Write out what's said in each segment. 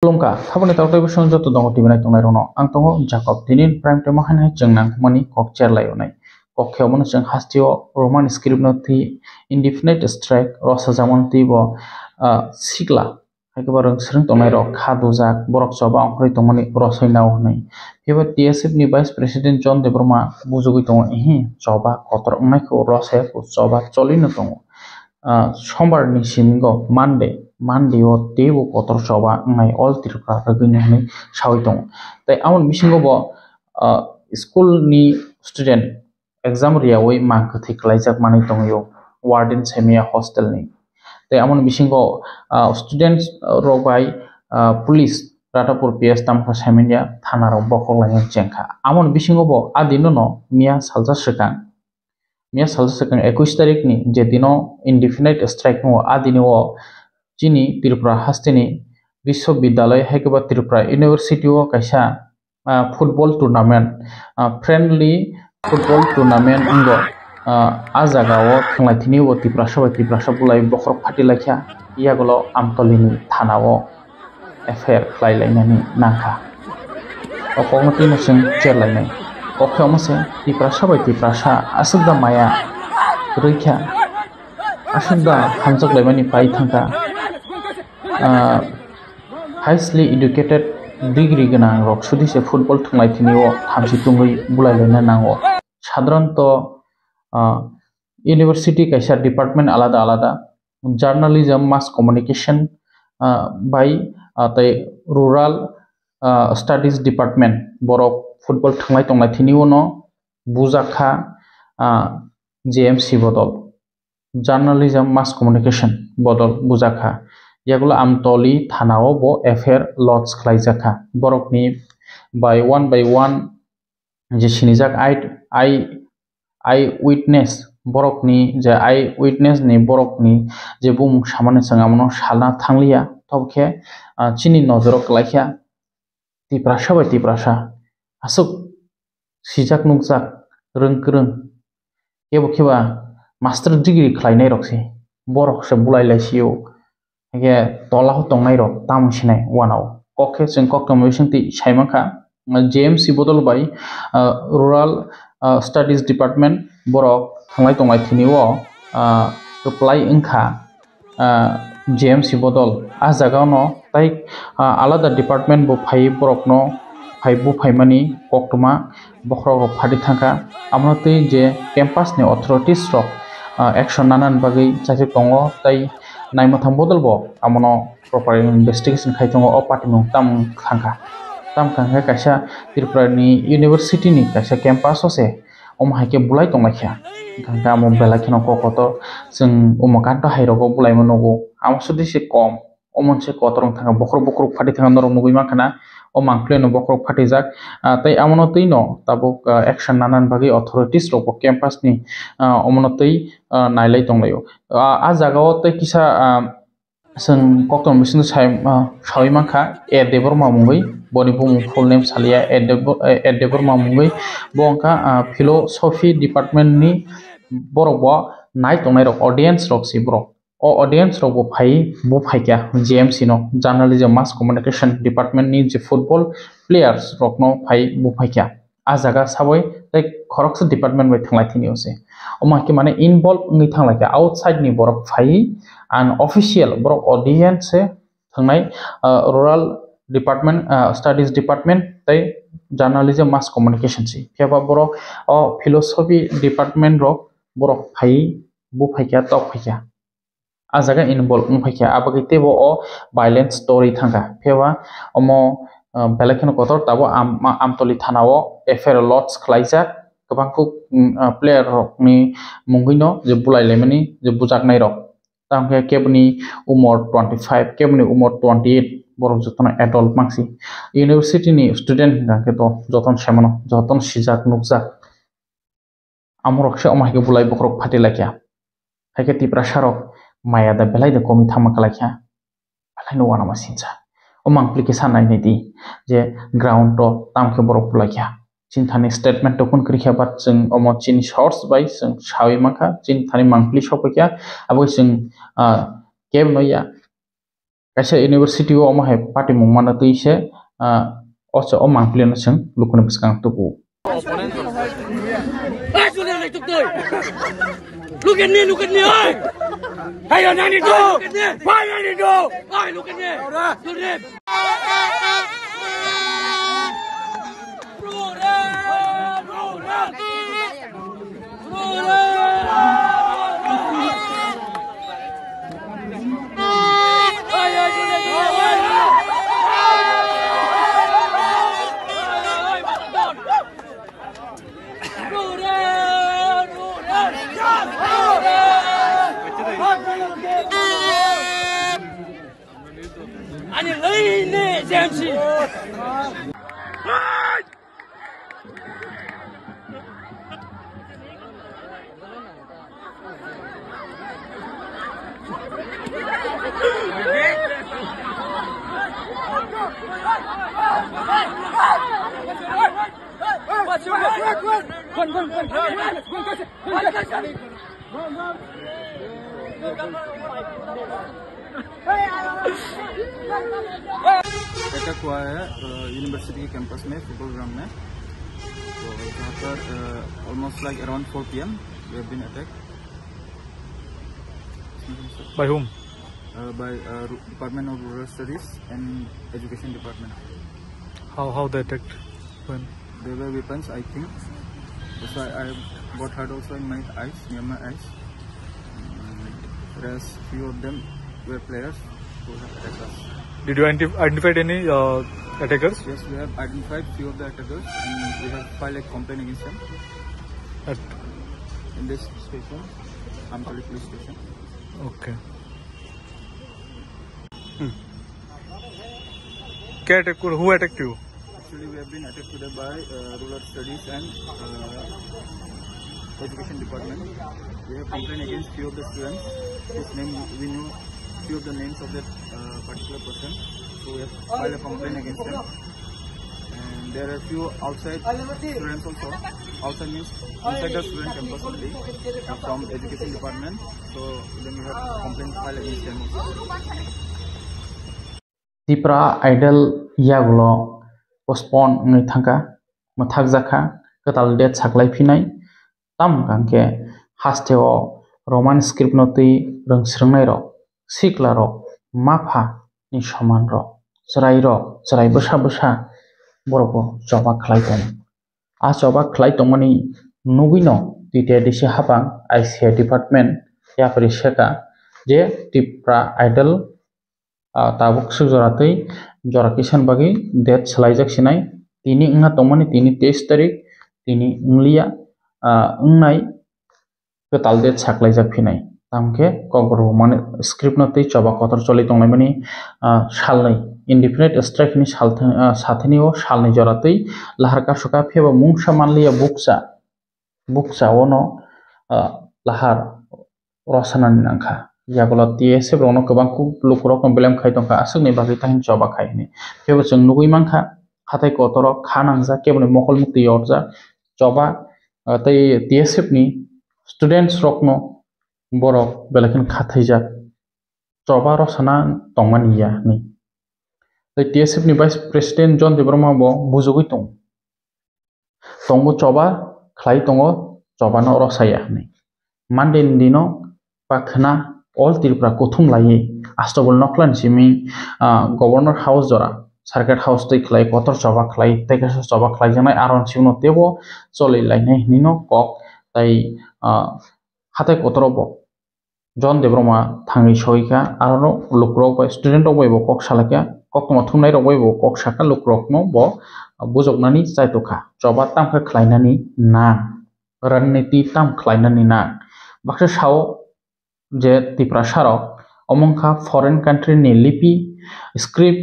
Longka, Habani Television to the Motivate Tomarono, Antongo, Jacob, Dinin, Prime Tomahan, Jang, Money, Cockchair Lionai, Cockhamonachang Hastio, Roman script noti, indefinite strike, Rosa Zamontivo, Sigla, Hakabar Sring Tomero, Kaduzak, Borok Soba, Ritomani, Rosa now. He was TSF Vice President John de Broma, Buzugiton, Soba, Cotter Michael Rosa, Soba, Solinaton. Sombar ni simingo Monday o tebu kotor soba ngai all tirka ragini hani shawitong tai amon misingo bo school ni student exam riawai mangkathi klaijak manai tongyo warden semia hostel ni tai amon misingo students robai police Ratapur PS tamka seminia thana ro bokol lang jengkha amon bisingo bo adino no mia salja sekang Mia salsakang 21 tarik ni jedino indefinite strike no adini o chini Tripura hastini Vishwavidyalaya haikaba Tripura University o kaisa football tournament friendly football tournament ingo ajaga o thanglai o Tripura bulai bokhor phati lakha iyagolo amtolini thana o affair khlailainani nangkha o kongti nosing cherlainai Oke omase Tripura asugda maya rikha asugda hamjak laimani pai thangka highly educated degree gana rok sudise football thunglai thini o thamsi tungui bulai laina nango sadharanto university kaisa department alada journalism mass communication by tai rural studies department borok football thanglai tonglai thini uno bujakha JMC bodol journalism mass communication bodol bujakha yagulo amtoli thanao bo affair lots khlaijakha borok ni by one je sinijak I witness borok ni je I witness ni borok ni je bum samane sangamno salna thanglia tobkhe chini nojoro klaikha Tripura asuk sijak nukjak rengkreng keba master degree khlainai roksi borok se bulai laisio ge tola ho tongnai rok tam sinai wanao kokhe sing commission ti saimanka JMC bodol by rural studies department borok thanglai tonglai thini o apply engkha JMC bodol ajaga no tai alada department bo phai borok no Phaibu Phaimani Koktuma Bokhro Phadi Thangka Amnoti je campus ni authorities rok action nanan bagi chai tongo tai naimatham bodolbo amono proper investigation khaitongo o party no tam khangka kaisa Tripura ni university ni kaisa campus ose haike bulai tonglaikha khangka amo belakhino kokoto sing umakanto hairogo bulai monogo amsudi se kom omonse kotorong thanga bokhro phadi thanga norong nugui makhana o mangkle no bokrok phatijak tai amono tei no tabuk action nanan bagi authorities rok campus ni amono tei nailai tonglayo a jaga o tei kisa sing kokton mission sawi mangkha Deborma mungoi boni bung full name salia Deborma mungoi bongka philosophy department ni borok nai tongnai rok audience rok si borok o audience rok bo phaikya JMC no journalism mass communication department ni je football players rok no bo phaikya a jaga saboi tai khoroksa department bai thanglai thini ose oma ki mane involve ngi thanglai outside ni borok an official borok audience thangnai rural department studies department tai journalism mass communication si pheba borok o philosophy department rok borok bo phaikya tok phaikya ajaga involve ungphaikya abagi tebo o violent story thangka pheba omo belakhino kotor tabo amtoli thanao affair lots khlaijak kabangku player rok ni mungino je bulai lemani je bujaknai rok tamke kebni umor 25 kebni umor 28 borok jotona adult mangsi university ni student hingke to joton semano joton sijak nukjak amorok se omahike bulai bokrok phatilakya haike Tripura sarok maya da belai da komi thama kalakya belai no wana masincha o mangpli sanai nedi je ground to tamke borok bulakya cinthani statement to kun krikha bat jeng omo chini source by jeng sawi mangkha cinthani mangpli sopakya abo jeng keb noya kaisa university o ma hai party mung mana tuise ocha o mangplen sing lukune bwskang tubu. Look at me, look at me, oi! Hey, you're 92! Why 92? Oi, look at me! Look at me! 아니 레이네 잠시 attack हुआ है university के campus में football ground में। तो यहाँ पर almost like around 4 PM we have been attack. By whom? By Department of Rural Studies and Education Department. How they attacked? When? They were weapons, I think. That's why I got hurt also in my eyes, near my eyes. Whereas few of them were players who have attacked us. Did you identify any attackers? Yes, we have identified few of the attackers and we have filed a complaint against them in this station, Ampali police station. Okay. Who attacked you? Actually, we have been attacked today by Rural Studies and Education Department. We have complained against few of the students whose name we knew few of the names of that particular person. So we have filed a complaint against them. And there are few outside students also. Outside means inside the student campus only from Education Department. So then we have complaint filed against them also. Tipra idol yagulo postpone ngai thangka mathak jaka katal date saklai phinai tam gangke hasteo roman script notui rongsrungnai ro sikla ro mapha ni saman ro charai bwsa bwsa boroko joba khlai tong a joba khlai tongmani nugui no tite dise habang ICI department ya parishaka je tipra idol tabuk sujoratei jora kisan bagi date selaijak sinai tini nga tongmani tini 23 tarik tini unglia ungnai ketal date saklaijak phinai tamke kogro mane script notei choba kotor choli tongnai mani salnai indefinite strike ni sathini o salnai joratei lahar kasuka pheba mungsa manliya buksa ono lahar rosanan nangkha yagulo TSF rono kobang lukurok no belem khai tongkha asuk ni bagi tahin choba khai ni phebo chung nugui mangkha hatai kotoro khanangja keboni mokol mukti orja choba tei TSF ni students rokno borok belakin khathaijak choba rosana tongmaniya ni tei TSF ni vice president John Debroma bo bujugui tongbo choba khlai tongo choba no rosaya ni Monday dino pakhna all Tripura kothum lai astobol noklan simi governor house jora circuit house tei khlai kotor choba khlai tei kasa choba khlai janai aron siuno tebo choli lainai nino kok tai hatai kotorobo John Debroma thangi soika arono lukrok ba student rok bo kok salaka kokma thumnai rok bo kok saka lukrok no bo bujoknani chaitoka choba tamkha khlainani na raniti tam khlainani na baksa sao je Tripura sarok omongkha foreign country ni lipi script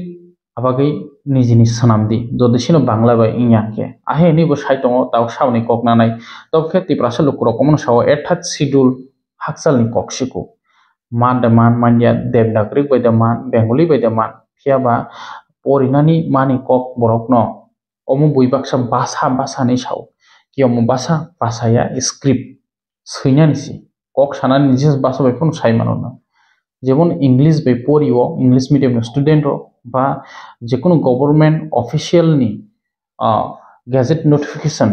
abagi nijini sanamdi jodi sino bangla bai inyake ahe ni bo saitongo taw sauni koknanai tobkhe Tripura sa lukrok omon sao 8th schedule hakchal ni koksiku man manya devnagri bai man bengali bai man phiaba porinani mani kok borokno omo buibaksa basa ni sao kiomo basa ya script suinani si kok sanani nijis basa bai phun sai manona যেমন English বে পড়িও English medium student বা যে কোনো government official নি gazette notification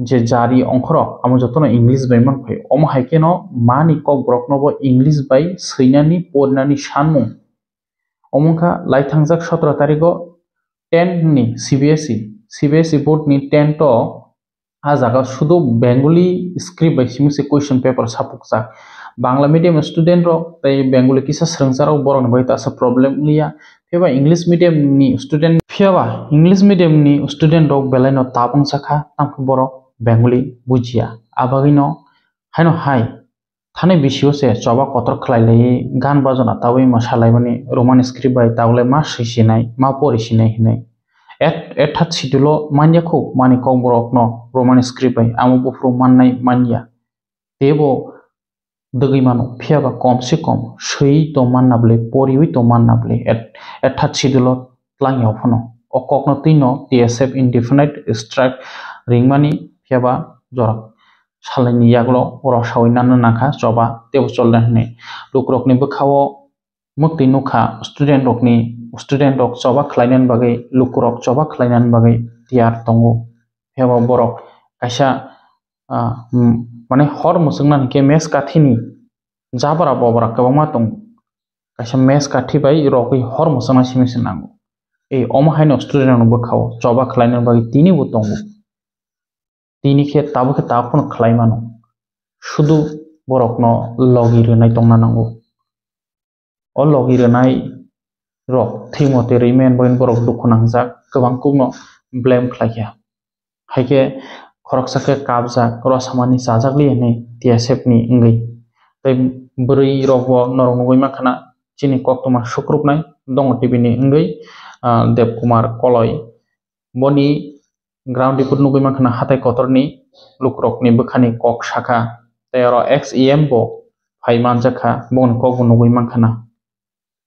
যে জারি অংখর আমি যতন ইংলিশ বাই মানফাই অম হাইকেন মানি কক ব্রকনব ইংলিশ বাই সৈনানি পড়নানি সানমু অমুখা লাই থাংজাক 17 তারিখ 10 নি সিবিএসই বোর্ড নি 10 তো আজাगा শুধু বেঙ্গলি স্ক্রিপ্ট বাই সিমুসে কোয়েশ্চন পেপার সাপুকজাক বাংলা মিডিয়াম স্টুডেন্ট রক তাই বেঙ্গলি কিসা স্রংসারাव বরং বাই তাসা প্রবলেম লিया फेबा इंग्लिश मीडियम नि स्टूडेंट फेबा इंग्लिश मीडियम नि स्टूडेंट रक बेलायनो ताबं साखा तामखौ बरक बेंगली बुजिया आबागिनो हायनो हाय थाने बिसियो से चबा कतर खलायलै गान बाजना ताबै मसालायमानि रोमान स्क्रिप्ट बाय तावले मा सैसिनाय मा परिसिनाय हिनाय एथात सिदुलो मान्याखौ मानि कौ बरकनो रोमान स्क्रिप्ट बाय आमु बुफ्रु माननाय मानिया देबो दगैमानो फेबा कम से कम सही तो माननाबले परिवि तो माननाबले एथात सिदुलो tlangyaw phono okokno tino TSF indefinite strike ringmani faba jorak salani yaglo rosawi nanu nakha choba tebo choldan ne lukrokni bukhawo mukti nukha student rok choba khlainan bagai lukrok choba khlainan bagai tiar tongo faba borok kaisa माने हर मुसुंगना के mess काठीनि जाबरा बबरा गोबांमा दं Kasa mess काठी bye रकै हर मुसुंगना सिमिसन नांगौ ए अमहायनो student बखाव जबा खलायनो बागै तिनि बो दं तिनि खे ताबो ताफोन खलायमानो शुधु बरकनो लगिरनाय दंना नांगौ अ लगिरनाय रक थैमते रिमेन बयन बरक दुखु नांजाक गोबां कुनो ब्लेम खलाया हायके खरकसाके काबजा रसामानि जाजागलि ने TSF नि इंगै तै ब्रै रगो नरंगै माखाना चिनि कक्तमा सुक्रुपनाय दङ टिभि नि इंगै देव कुमार कलय बनि ग्राउंड रिपोर्ट नुगै माखाना हाथाय कतरनि लुक्रकनि बखानि कक शाखा तैयार XEM बो फाइमान जाखा बन कक नुगै माखाना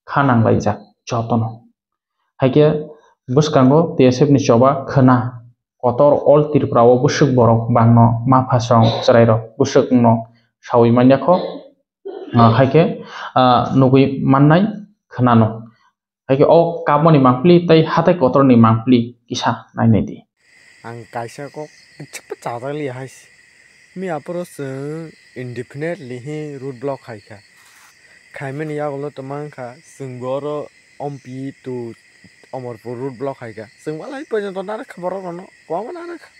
खानांलायजा जतन हायके बुसकांगो TSF नि चबा खना kotor all tirprawo busuk borok bangno ma phasong chrairo busuk no sawi manyakho haike nugui mannai khnano haike o kapmani mangpli tai hatai kotor ni mangpli kisa nainai di ang kaisa ko chapa chadali hais mi apro se indefinitely he root block haika khaimani yagolo tamangkha singboro ompi to Amarpur route block है क्या सिंगवाला ही पर्यंत ना रखा बरो कनो कौन ना रखा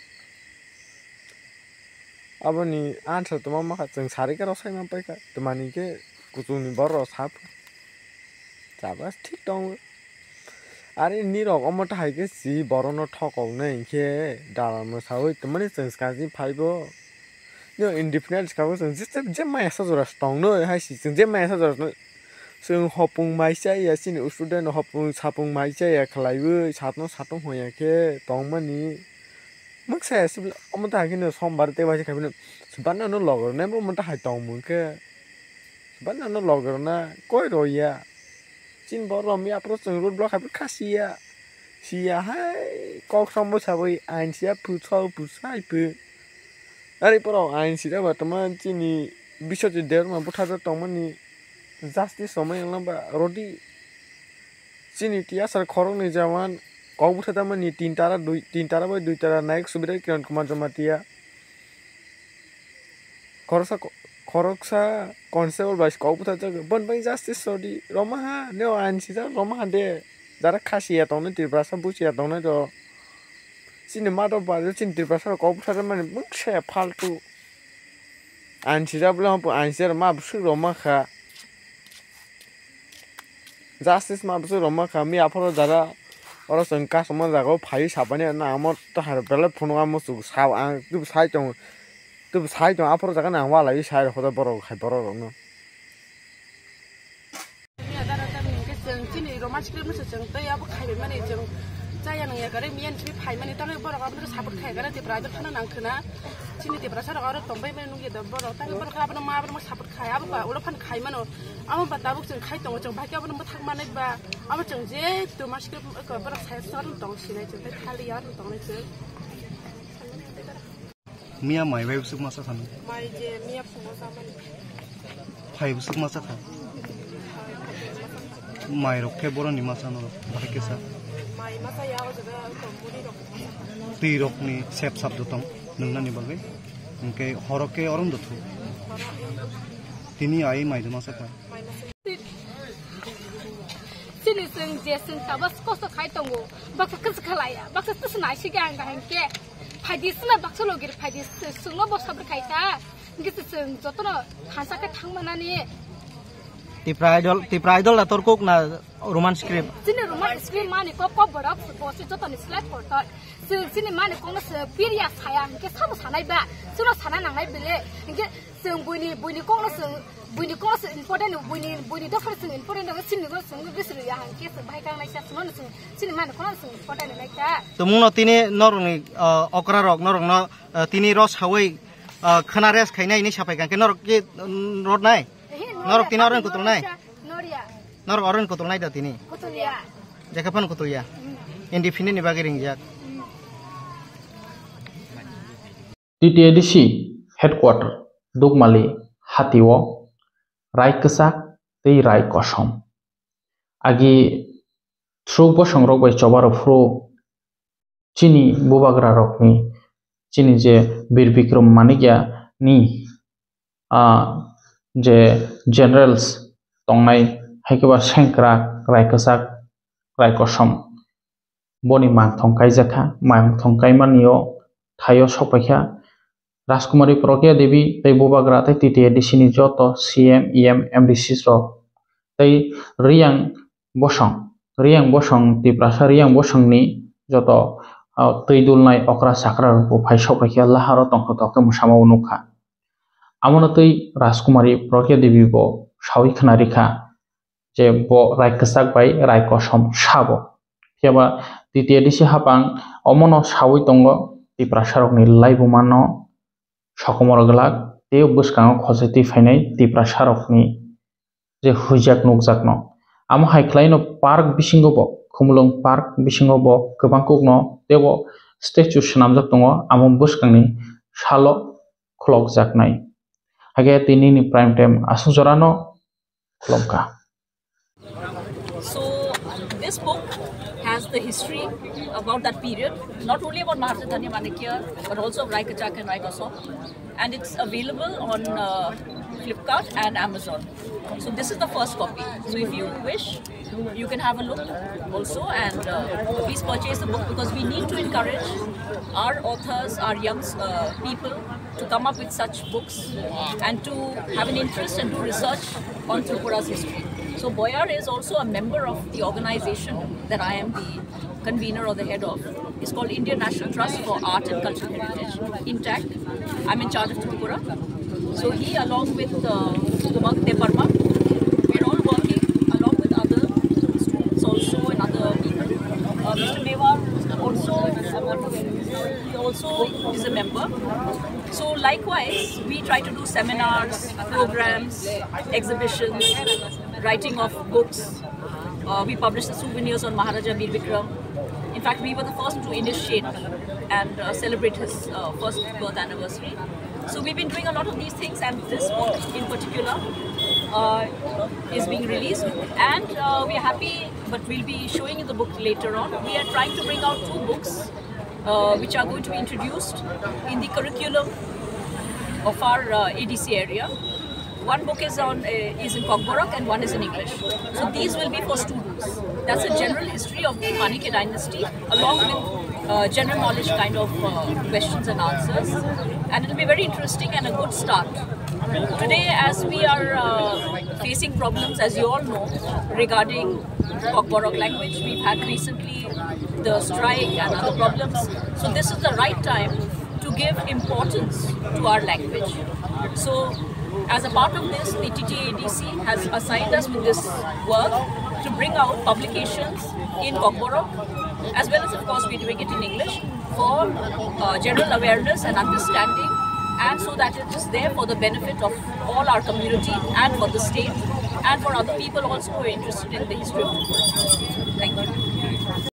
अब नी आंसर तो मामा का सिंग सारे का रसाई में पे का तो मानी के कुछ नहीं बरो साफ चाबस ठीक तो अरे नी रोग अमर है के सी बरो न ठोको नहीं के डाला में सावे तो मानी सिंग स्काजी फाइबो नी इंडिपेंडेंस का वो सिंग जिस मैं ऐसा जरा स्ट्रांग नो है सिंग जिस मैं ऐसा जरा जों हपुं माइसाया सिनि स्टुडेन्ट हपुं सापुं माइसाया खलायबो सातनो सातों होयाखे तंमानि मक्साया सिबल अमता हागिनो समबार तेबासे खाबिनो सबानानो लगरने बो मता हाय तंमुके सबानानो लगरना कोइ रोया चिन बरो मी आपरो जों रोड ब्लॉक हाबो खासिया सिया हाय कक समबो साबै आइनसिया पुछौ पुछाइबो अरे परो आइनसिया बर्तमान चिनि बिसजि देरमा बुथाजो तंमानि Justice समय लंबा रोटी चिनी टिया सर खरंग नि जवान कौ बुथाता मनि 3 तारा बाय 2 तारा नायक सुबिदा किरण कुमार जमातिया खरकसा कॉन्स्टेबल बाइस कौ बुथाता बन बाय जस्टिस सोडी रमाहा नेओ आइनसिजा रमाहा दे जारा खासिया तौने तिरब्रासा बुसिया तौने तो चिनी मादो बाजो चिनी तिरब्रासा कौ बुथाता मनि मुखसे फालतु आइनसिजा ब्ला आइनसिजा मा बुसु रमाखा Justice ma busu roma kami aporo jara oro sengka somon jago phai sabani na amor to har bele phono amo su saw ang tu sai tong aporo jaga na wa lai sai hoda boro khai boro no ya dara ta min ke seng chini roma chikre musu seng ta ya bu khai mani jeng jaya nang ya gare mian chi phai mani ta boro ga bu sabut khai gare te prajak thana nang khna chini te prasar ga tombai mani ngi da boro ta boro ga bu ma bu sabut khai abu ba ulo phan khai mano amo batabuk jeng khai tong jeng bhakya bu thak manai ba amo jeng je to maskre ko boro sai sar tong sinai jeng ta khali ya tong ne jeng मिया माय बाय बुसुक मासा थानो my जे मिया फुंगो सामani फाय बुसुक मासा था Mairok Boro ni Masano, Bakisa. mai masa ya o jaga to muri rok Tirok ni sep sabdotong, Nuna ni Bagay. Okay, Horoke Orum the two. Tini I might Masaka. Sini sing Jason Tabas Costa Kaitongo, Bakakas Kalaya, Bakas Nashigan Ganke, Padisna Baxologir Padis, Sunobo Sabrakaita, Gitson Zotoro, Hansaka Tangmanani. Tipridol ator cook na Roman script. Sini Roman script money pop up for Joton is flat for thought. Sini money Congress period Sayan, get some Sanaiba, Suno Sanana Bele, and get some Bunny Congress. Bunyi kos important bunyi difference important dengan sini kos sungguh besar ya hangkis bahkan macam semua sini mana kos important mereka. Temu no tini norong okra rok norong no tini ros Hawaii kenares kayaknya ini siapa kan? Norok ki road nai. Norok tini orang kutul nai. Norok orang kutul nai dah tini. Kutul ya. Jakapan kutul ya. Indefinite ni bagi ringjak. TTADC headquarter Dugmali Hatiwo Rai Kesak tei Rai Kosom agi truk bosong rok bai chobaro fro chini bubagra rokni chini je Bir Bikram Manikya ni je generals tongnai haikeba Senkrak Rai Kesak Rai Kosom boni mang thongkai jakha mang thongkai manio thayo sopakha Rajkumari Prokya Devi tei bubagra tei TTADC ni joto CM EM MDC rok tei Riyang Bosong Tiprasa Riyang Bosong ni joto tei dulnai okra sakra rok phai sopakha laharo tongkho toke musama unukha amona tei Rajkumari Prokya Devi bo sawi khnarikha je bo Rai Kesak bai Rai Kosom sabo phiaba TTADC hapang omono sawi tongo Tiprasa rok ni laibumano Sokomor gelak, teo buskang khoseti fainai Tiprasa rokni je hujak nukjakno. Amo haiklaino park bisingo bo, Khumlung park bisingo bo, kebangkukno teo statue shenamjak tongo amo buskangni salo khlokjaknai. Hage tini ni prime time asujorano khlokka. So this book has the history about that period, not only about Maharaja Dhanya Manikya, but also of Rai Kesak and Rai Kosom, and it's available on Flipkart and Amazon. So this is the first copy. So if you wish, you can have a look also, and please purchase the book because we need to encourage our authors, our young people to come up with such books and to have an interest and do research on Tripura's history. So Boyar is also a member of the organization that I am the convener or the head of. It's called Indian National Trust for Art and Cultural Heritage, INTACT. I'm in charge of Tripura. So he, along with Umang Deparma, we're all working along with other students also and other people. Mr. Mewar also is a member. So likewise, we try to do seminars, programs, exhibitions, writing of books. We published the souvenirs on Maharaja Bir Bikram. In fact, we were the first to initiate and celebrate his first birth anniversary. So we've been doing a lot of these things, and this book in particular is being released. And we are happy, but we'll be showing you the book later on. We are trying to bring out 2 books which are going to be introduced in the curriculum of our ADC area. One book is in Kokborok and one is in English. So these will be for students. That's a general history of the Manikya dynasty, along with general knowledge kind of questions and answers. And it will be very interesting and a good start. Today, as we are facing problems, as you all know, regarding Kokborok language, we've had recently the strike and other problems. So this is the right time to give importance to our language. So as a part of this, the TTADC has assigned us with this work to bring out publications in Kokborok, as well as, of course, we're doing it in English for general awareness and understanding, and so that it is there for the benefit of all our community and for the state and for other people also who are interested in the history of the world. Thank you.